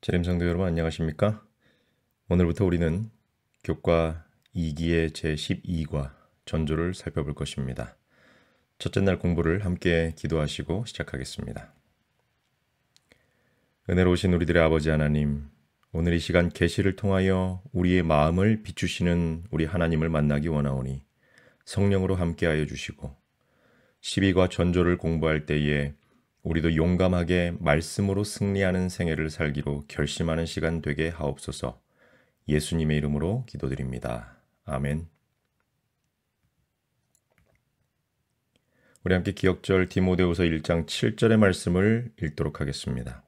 재림성도 여러분 안녕하십니까? 오늘부터 우리는 교과 2기의 제12과 전조를 살펴볼 것입니다. 첫째 날 공부를 함께 기도하시고 시작하겠습니다. 은혜로우신 우리들의 아버지 하나님, 오늘 이 시간 계시를 통하여 우리의 마음을 비추시는 우리 하나님을 만나기 원하오니 성령으로 함께하여 주시고 12과 전조를 공부할 때에 우리도 용감하게 말씀으로 승리하는 생애를 살기로 결심하는 시간 되게 하옵소서. 예수님의 이름으로 기도드립니다. 아멘. 우리 함께 기억절 디모데후서 1장 7절의 말씀을 읽도록 하겠습니다.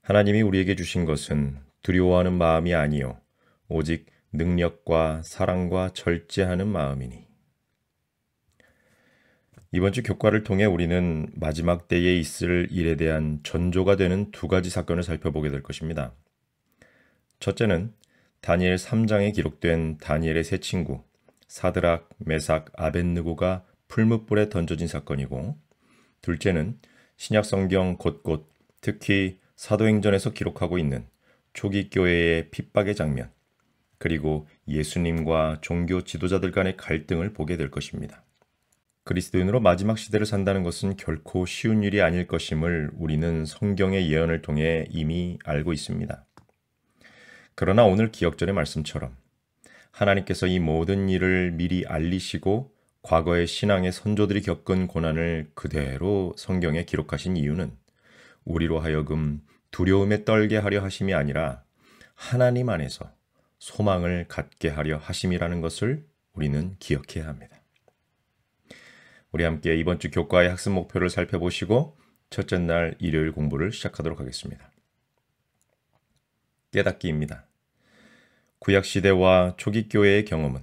하나님이 우리에게 주신 것은 두려워하는 마음이 아니요 오직 능력과 사랑과 절제하는 마음이니. 이번 주 교과를 통해 우리는 마지막 때에 있을 일에 대한 전조가 되는 두 가지 사건을 살펴보게 될 것입니다. 첫째는 다니엘 3장에 기록된 다니엘의 세 친구 사드락, 메삭, 아벳느고가 풀무불에 던져진 사건이고, 둘째는 신약 성경 곳곳 특히 사도행전에서 기록하고 있는 초기 교회의 핍박의 장면, 그리고 예수님과 종교 지도자들 간의 갈등을 보게 될 것입니다. 그리스도인으로 마지막 시대를 산다는 것은 결코 쉬운 일이 아닐 것임을 우리는 성경의 예언을 통해 이미 알고 있습니다. 그러나 오늘 기억절의 말씀처럼 하나님께서 이 모든 일을 미리 알리시고 과거의 신앙의 선조들이 겪은 고난을 그대로 성경에 기록하신 이유는 우리로 하여금 두려움에 떨게 하려 하심이 아니라 하나님 안에서 소망을 갖게 하려 하심이라는 것을 우리는 기억해야 합니다. 우리 함께 이번 주 교과의 학습 목표를 살펴보시고 첫째 날 일요일 공부를 시작하도록 하겠습니다. 깨닫기입니다. 구약시대와 초기 교회의 경험은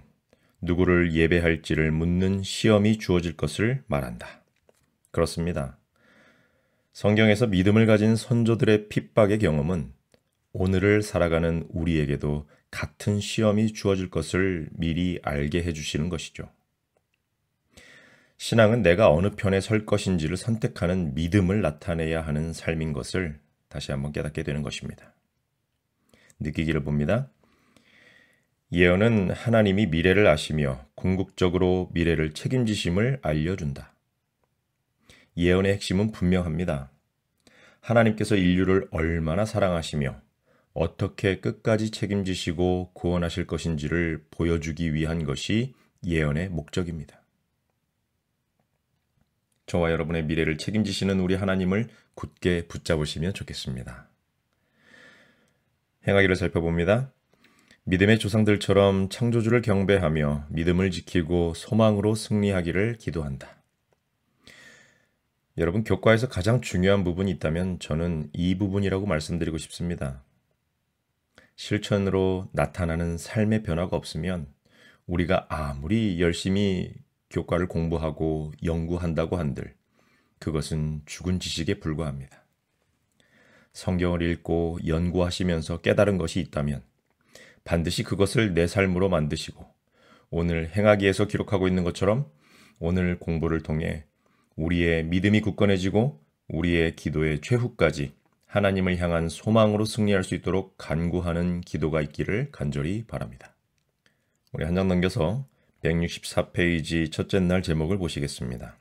누구를 예배할지를 묻는 시험이 주어질 것을 말한다. 그렇습니다. 성경에서 믿음을 가진 선조들의 핍박의 경험은 오늘을 살아가는 우리에게도 같은 시험이 주어질 것을 미리 알게 해주시는 것이죠. 신앙은 내가 어느 편에 설 것인지를 선택하는 믿음을 나타내야 하는 삶인 것을 다시 한번 깨닫게 되는 것입니다. 느끼기를 봅니다. 예언은 하나님이 미래를 아시며 궁극적으로 미래를 책임지심을 알려준다. 예언의 핵심은 분명합니다. 하나님께서 인류를 얼마나 사랑하시며 어떻게 끝까지 책임지시고 구원하실 것인지를 보여주기 위한 것이 예언의 목적입니다. 저와 여러분의 미래를 책임지시는 우리 하나님을 굳게 붙잡으시면 좋겠습니다. 행하기를 살펴봅니다. 믿음의 조상들처럼 창조주를 경배하며 믿음을 지키고 소망으로 승리하기를 기도한다. 여러분, 교과에서 가장 중요한 부분이 있다면 저는 이 부분이라고 말씀드리고 싶습니다. 실천으로 나타나는 삶의 변화가 없으면 우리가 아무리 열심히 교과를 공부하고 연구한다고 한들 그것은 죽은 지식에 불과합니다. 성경을 읽고 연구하시면서 깨달은 것이 있다면 반드시 그것을 내 삶으로 만드시고 오늘 행하기에서 기록하고 있는 것처럼 오늘 공부를 통해 우리의 믿음이 굳건해지고 우리의 기도의 최후까지 하나님을 향한 소망으로 승리할 수 있도록 간구하는 기도가 있기를 간절히 바랍니다. 우리 한 장 넘겨서 164페이지 첫째 날 제목을 보시겠습니다.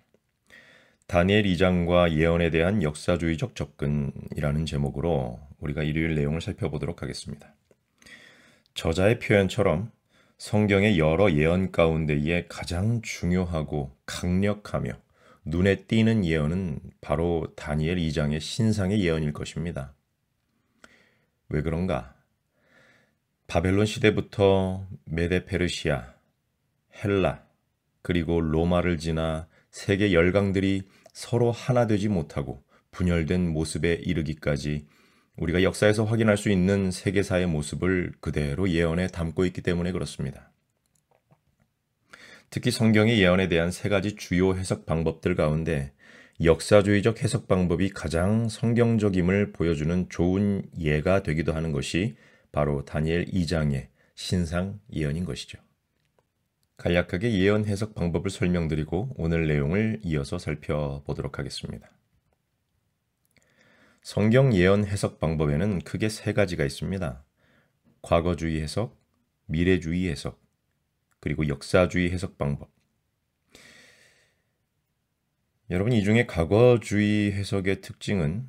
다니엘 2장과 예언에 대한 역사주의적 접근이라는 제목으로 우리가 일요일 내용을 살펴보도록 하겠습니다. 저자의 표현처럼 성경의 여러 예언 가운데에 가장 중요하고 강력하며 눈에 띄는 예언은 바로 다니엘 2장의 신상의 예언일 것입니다. 왜 그런가? 바벨론 시대부터 메데 페르시아, 헬라, 그리고 로마를 지나 세계 열강들이 서로 하나 되지 못하고 분열된 모습에 이르기까지 우리가 역사에서 확인할 수 있는 세계사의 모습을 그대로 예언에 담고 있기 때문에 그렇습니다. 특히 성경의 예언에 대한 세 가지 주요 해석 방법들 가운데 역사주의적 해석 방법이 가장 성경적임을 보여주는 좋은 예가 되기도 하는 것이 바로 다니엘 2장의 신상 예언인 것이죠. 간략하게 예언 해석 방법을 설명드리고 오늘 내용을 이어서 살펴보도록 하겠습니다. 성경 예언 해석 방법에는 크게 세 가지가 있습니다. 과거주의 해석, 미래주의 해석, 그리고 역사주의 해석 방법. 여러분, 이 중에 과거주의 해석의 특징은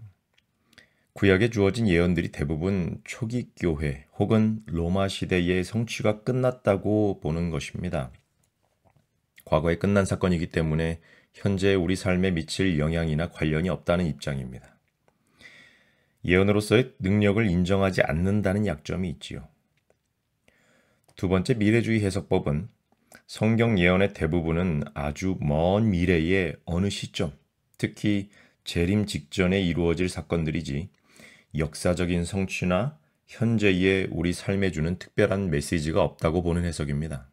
구약에 주어진 예언들이 대부분 초기 교회 혹은 로마 시대의 성취가 끝났다고 보는 것입니다. 과거에 끝난 사건이기 때문에 현재 우리 삶에 미칠 영향이나 관련이 없다는 입장입니다. 예언으로서의 능력을 인정하지 않는다는 약점이 있지요. 두 번째, 미래주의 해석법은 성경 예언의 대부분은 아주 먼 미래의 어느 시점, 특히 재림 직전에 이루어질 사건들이지 역사적인 성취나 현재의 우리 삶에 주는 특별한 메시지가 없다고 보는 해석입니다.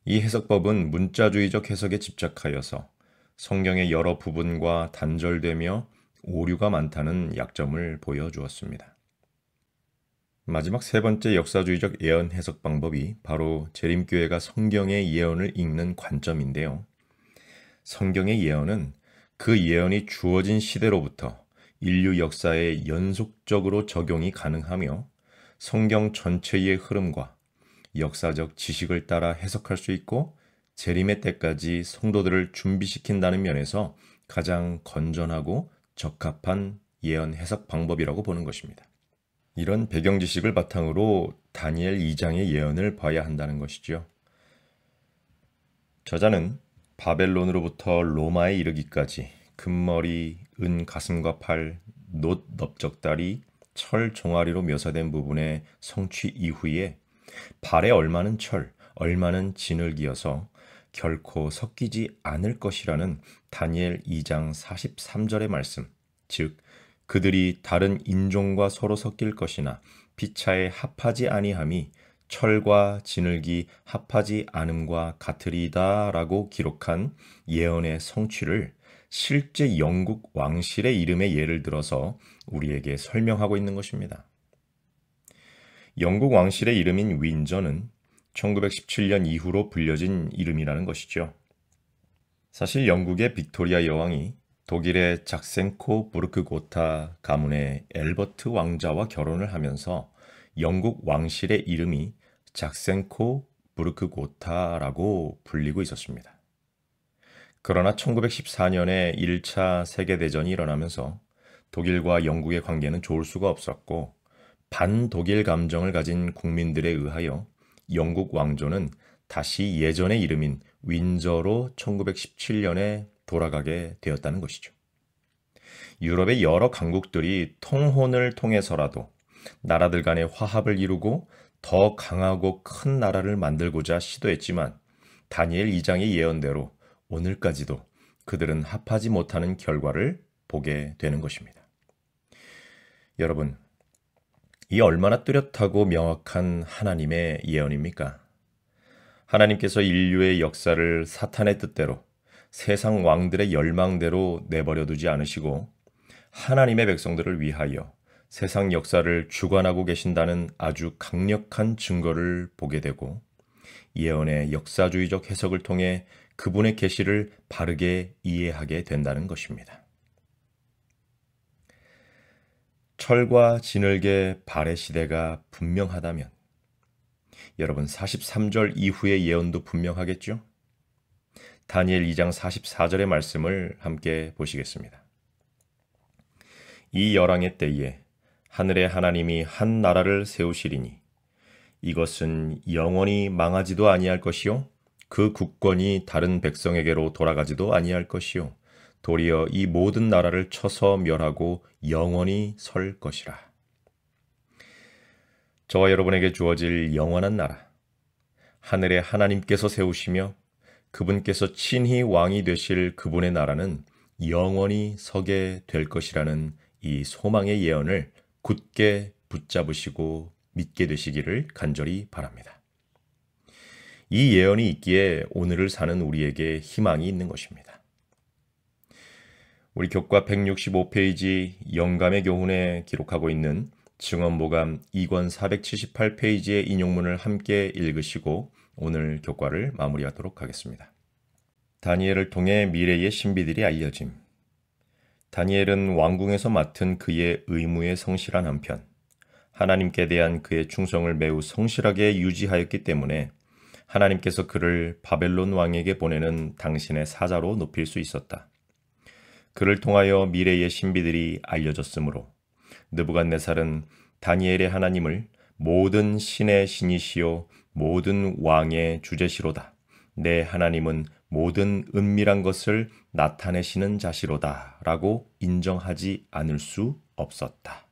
이 해석법은 문자주의적 해석에 집착하여서 성경의 여러 부분과 단절되며 오류가 많다는 약점을 보여주었습니다. 마지막 세 번째 역사주의적 예언 해석 방법이 바로 재림교회가 성경의 예언을 읽는 관점인데요. 성경의 예언은 그 예언이 주어진 시대로부터 인류 역사에 연속적으로 적용이 가능하며 성경 전체의 흐름과 역사적 지식을 따라 해석할 수 있고 재림의 때까지 성도들을 준비시킨다는 면에서 가장 건전하고 적합한 예언 해석 방법이라고 보는 것입니다. 이런 배경 지식을 바탕으로 다니엘 2장의 예언을 봐야 한다는 것이죠. 저자는 바벨론으로부터 로마에 이르기까지 금머리, 은 가슴과 팔, 놋 넓적다리, 철 종아리로 묘사된 부분의 성취 이후에 발에 얼마는 철, 얼마는 진흙이어서 결코 섞이지 않을 것이라는 다니엘 2장 43절의 말씀, 즉 그들이 다른 인종과 서로 섞일 것이나 피차에 합하지 아니함이 철과 진흙이 합하지 않음과 같으리다 라고 기록한 예언의 성취를 실제 영국 왕실의 이름의 예를 들어서 우리에게 설명하고 있는 것입니다. 영국 왕실의 이름인 윈저는 1917년 이후로 불려진 이름이라는 것이죠. 사실 영국의 빅토리아 여왕이 독일의 작센코 부르크고타 가문의 엘버트 왕자와 결혼을 하면서 영국 왕실의 이름이 작센코 부르크고타라고 불리고 있었습니다. 그러나 1914년에 1차 세계대전이 일어나면서 독일과 영국의 관계는 좋을 수가 없었고 반독일 감정을 가진 국민들에 의하여 영국 왕조는 다시 예전의 이름인 윈저로 1917년에 돌아가게 되었다는 것이죠. 유럽의 여러 강국들이 통혼을 통해서라도 나라들 간의 화합을 이루고 더 강하고 큰 나라를 만들고자 시도했지만 다니엘 2장의 예언대로 오늘까지도 그들은 합하지 못하는 결과를 보게 되는 것입니다. 여러분, 이 얼마나 뚜렷하고 명확한 하나님의 예언입니까? 하나님께서 인류의 역사를 사탄의 뜻대로 세상 왕들의 열망대로 내버려 두지 않으시고 하나님의 백성들을 위하여 세상 역사를 주관하고 계신다는 아주 강력한 증거를 보게 되고 예언의 역사주의적 해석을 통해 그분의 계시를 바르게 이해하게 된다는 것입니다. 철과 진흙의 발의 시대가 분명하다면 여러분 43절 이후의 예언도 분명하겠죠? 다니엘 2장 44절의 말씀을 함께 보시겠습니다. 이 열왕의 때에 하늘의 하나님이 한 나라를 세우시리니 이것은 영원히 망하지도 아니할 것이요 그 국권이 다른 백성에게로 돌아가지도 아니할 것이요 도리어 이 모든 나라를 쳐서 멸하고 영원히 설 것이라. 저와 여러분에게 주어질 영원한 나라, 하늘의 하나님께서 세우시며 그분께서 친히 왕이 되실 그분의 나라는 영원히 서게 될 것이라는 이 소망의 예언을 굳게 붙잡으시고 믿게 되시기를 간절히 바랍니다. 이 예언이 있기에 오늘을 사는 우리에게 희망이 있는 것입니다. 우리 교과 165페이지 영감의 교훈에 기록하고 있는 증언보감 2권 478페이지의 인용문을 함께 읽으시고 오늘 교과를 마무리하도록 하겠습니다. 다니엘을 통해 미래의 신비들이 알려짐. 다니엘은 왕궁에서 맡은 그의 의무에 성실한 한편 하나님께 대한 그의 충성을 매우 성실하게 유지하였기 때문에 하나님께서 그를 바벨론 왕에게 보내는 당신의 사자로 높일 수 있었다. 그를 통하여 미래의 신비들이 알려졌으므로 느부갓네살은 다니엘의 하나님을 모든 신의 신이시요 모든 왕의 주제시로다. 내 하나님은 모든 은밀한 것을 나타내시는 자시로다 라고 인정하지 않을 수 없었다.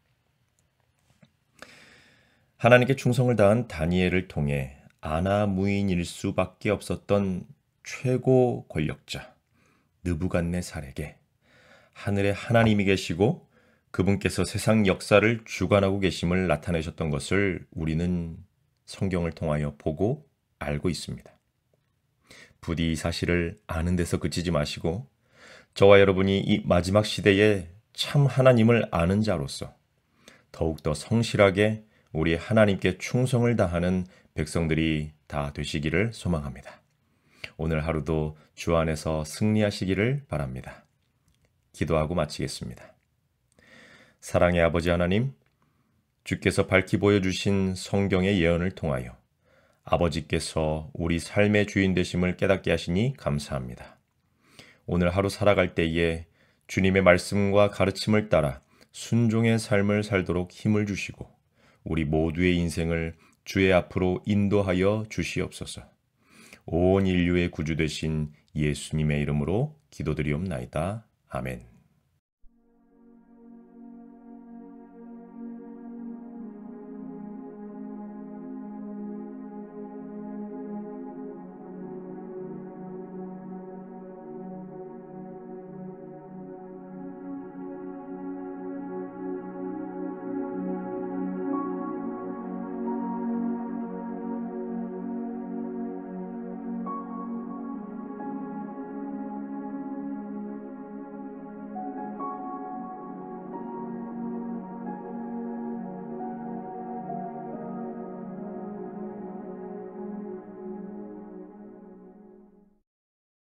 하나님께 충성을 다한 다니엘을 통해 아나무인일 수밖에 없었던 최고 권력자 느부갓네살에게 하늘에 하나님이 계시고 그분께서 세상 역사를 주관하고 계심을 나타내셨던 것을 우리는 성경을 통하여 보고 알고 있습니다. 부디 이 사실을 아는 데서 그치지 마시고 저와 여러분이 이 마지막 시대에 참 하나님을 아는 자로서 더욱더 성실하게 우리 하나님께 충성을 다하는 백성들이 다 되시기를 소망합니다. 오늘 하루도 주 안에서 승리하시기를 바랍니다. 기도하고 마치겠습니다. 사랑의 아버지 하나님, 주께서 밝히 보여주신 성경의 예언을 통하여 아버지께서 우리 삶의 주인 되심을 깨닫게 하시니 감사합니다. 오늘 하루 살아갈 때에 주님의 말씀과 가르침을 따라 순종의 삶을 살도록 힘을 주시고 우리 모두의 인생을 주의 앞으로 인도하여 주시옵소서. 온 인류의 구주 되신 예수님의 이름으로 기도드리옵나이다. 아멘.